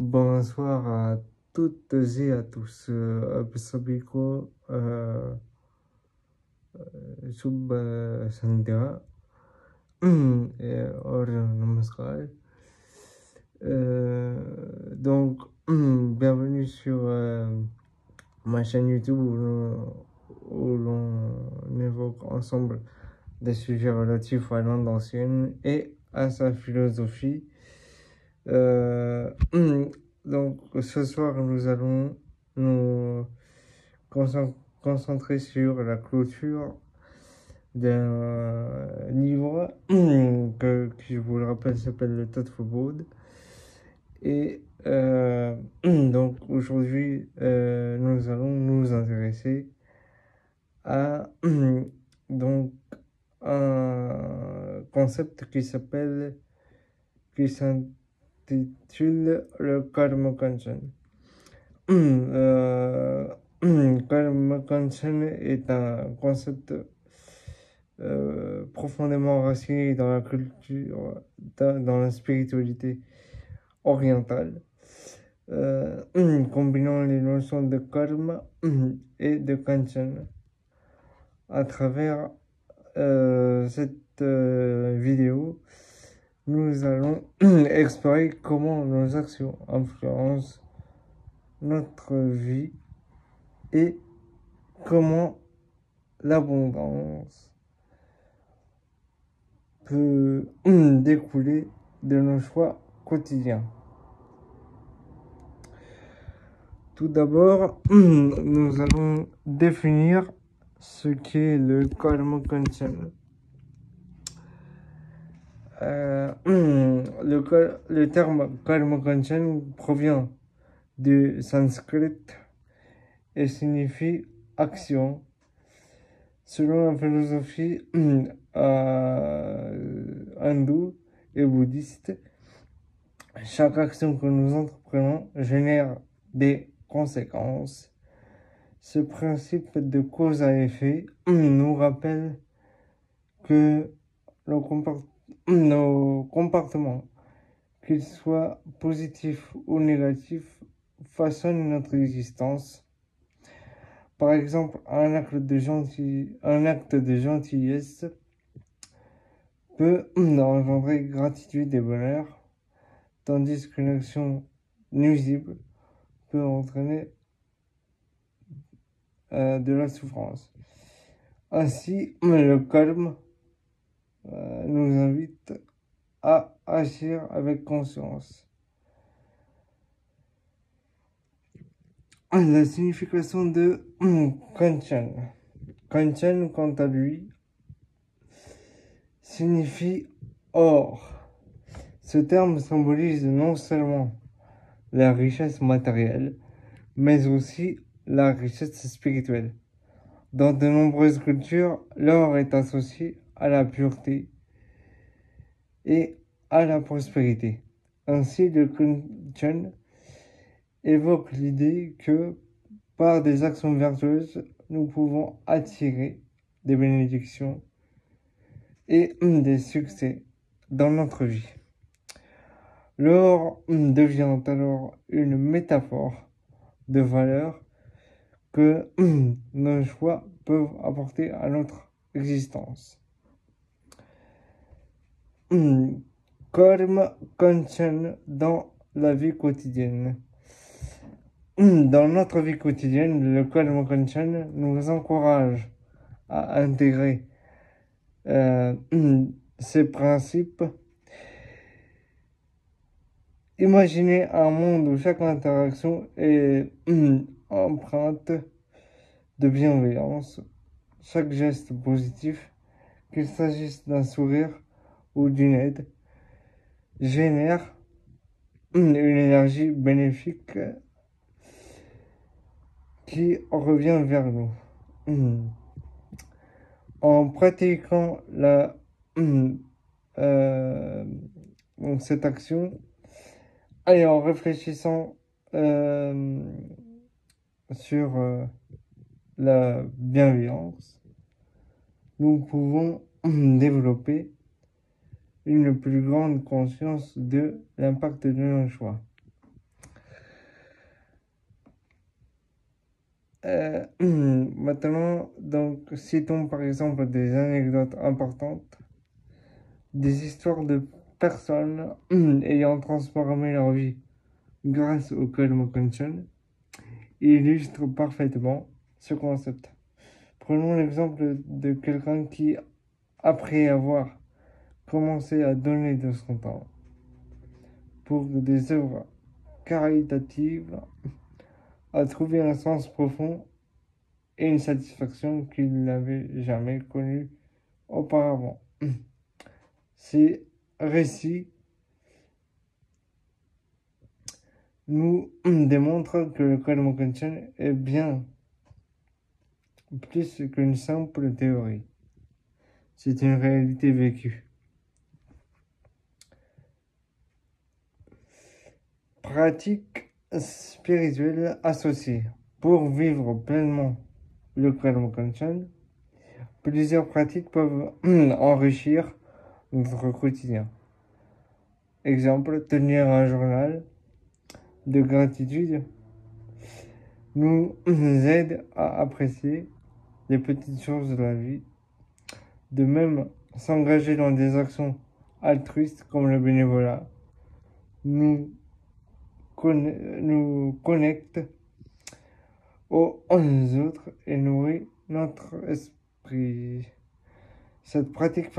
Bonsoir à toutes et à tous. Sabiko, Shub Sandhya और नमस्कार. Bienvenue sur ma chaîne YouTube où l'on évoque ensemble des sujets relatifs à l'Inde ancienne et à sa philosophie. Donc ce soir, nous allons nous concentrer sur la clôture d'un livre qui, je vous le rappelle, s'appelle le Tadfobod. Et donc aujourd'hui, nous allons nous intéresser à donc un concept qui s'intitule le Karma Kanchan. Karma Kanchan est un concept profondément enraciné dans la culture, dans la spiritualité orientale, combinant les notions de karma et de kanchan. À travers cette vidéo, nous allons explorer comment nos actions influencent notre vie et comment l'abondance peut découler de nos choix quotidiens. Tout d'abord, nous allons définir ce qu'est le Karma Kanchan. Le terme Karma Kanchan provient du sanskrit et signifie action. Selon la philosophie hindoue et bouddhiste, chaque action que nous entreprenons génère des conséquences. Ce principe de cause à effet nous rappelle que nos comportements, qu'ils soient positifs ou négatifs, façonnent notre existence. Par exemple, un acte de gentillesse peut engendrer gratitude et bonheur, tandis qu'une action nuisible peut entraîner de la souffrance. Ainsi, le karma nous invite à agir avec conscience. La signification de Kanchan. Kanchan, quant à lui, signifie or. Ce terme symbolise non seulement la richesse matérielle, mais aussi la richesse spirituelle. Dans de nombreuses cultures, l'or est associé à la pureté et à la prospérité. Ainsi, le Kanchan évoque l'idée que par des actions vertueuses, nous pouvons attirer des bénédictions et des succès dans notre vie. L'or devient alors une métaphore de valeur que nos choix peuvent apporter à notre existence. Karma Kanchan dans la vie quotidienne. Dans notre vie quotidienne, le Karma Kanchan nous encourage à intégrer ces principes. Imaginez un monde où chaque interaction est empreinte de bienveillance, chaque geste positif, qu'il s'agisse d'un sourire ou d'une aide, génère une énergie bénéfique qui revient vers nous. En pratiquant cette action et en réfléchissant sur la bienveillance, nous pouvons développer une plus grande conscience de l'impact de nos choix. Maintenant, donc, citons par exemple des anecdotes importantes, des histoires de personnes ayant transformé leur vie grâce au Code Mokonchon illustrent parfaitement ce concept. Prenons l'exemple de quelqu'un qui, après avoir commencé à donner de son temps pour des œuvres caritatives, a trouvé un sens profond et une satisfaction qu'il n'avait jamais connue auparavant. Ces récits nous démontrent que le Code Mokonchon est bien plus qu'une simple théorie. C'est une réalité vécue. Pratique spirituelle associée. Pour vivre pleinement le Code Mokonchon, plusieurs pratiques peuvent enrichir notre quotidien. Exemple, tenir un journal de gratitude nous aide à apprécier les petites choses de la vie. De même, s'engager dans des actions altruistes comme le bénévolat nous connecte aux autres et nourrit notre esprit. Ces pratiques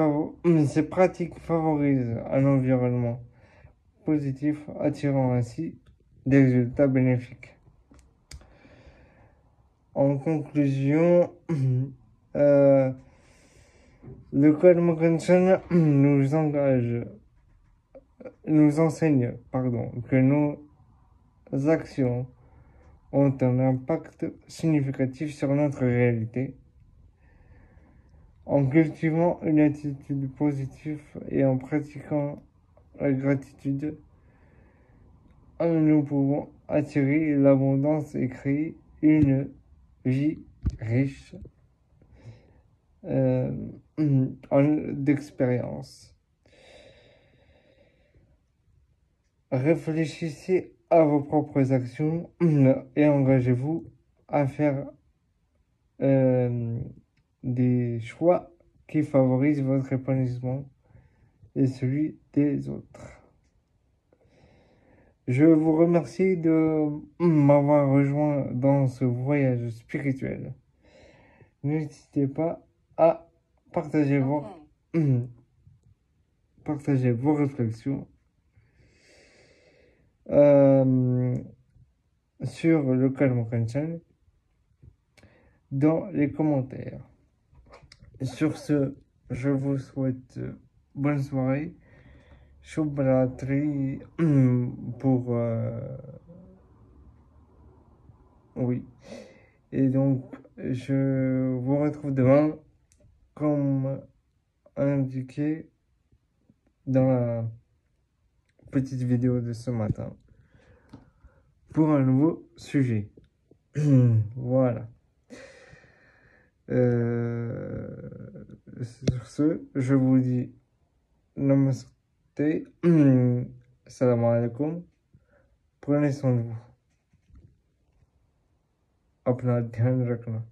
favorisent un environnement positif, attirant ainsi des résultats bénéfiques. En conclusion, le Code Mokonchon nous enseigne que nos actions ont un impact significatif sur notre réalité. En cultivant une attitude positive et en pratiquant la gratitude, nous pouvons attirer l'abondance et créer une vie riche d'expériences. Réfléchissez à vos propres actions et engagez-vous à faire des choix qui favorisent votre épanouissement et celui des autres. Je vous remercie de m'avoir rejoint dans ce voyage spirituel. N'hésitez pas à partager vos réflexions sur le Code Mokonchon dans les commentaires. Sur ce, je vous souhaite bonne soirée. Shubhratri pour oui. Et donc je vous retrouve demain comme indiqué dans la petite vidéo de ce matin pour un nouveau sujet. Voilà. Sur ce, je vous dis namaste, salam alaikum, prenez soin de vous, apna dhyan rakhna.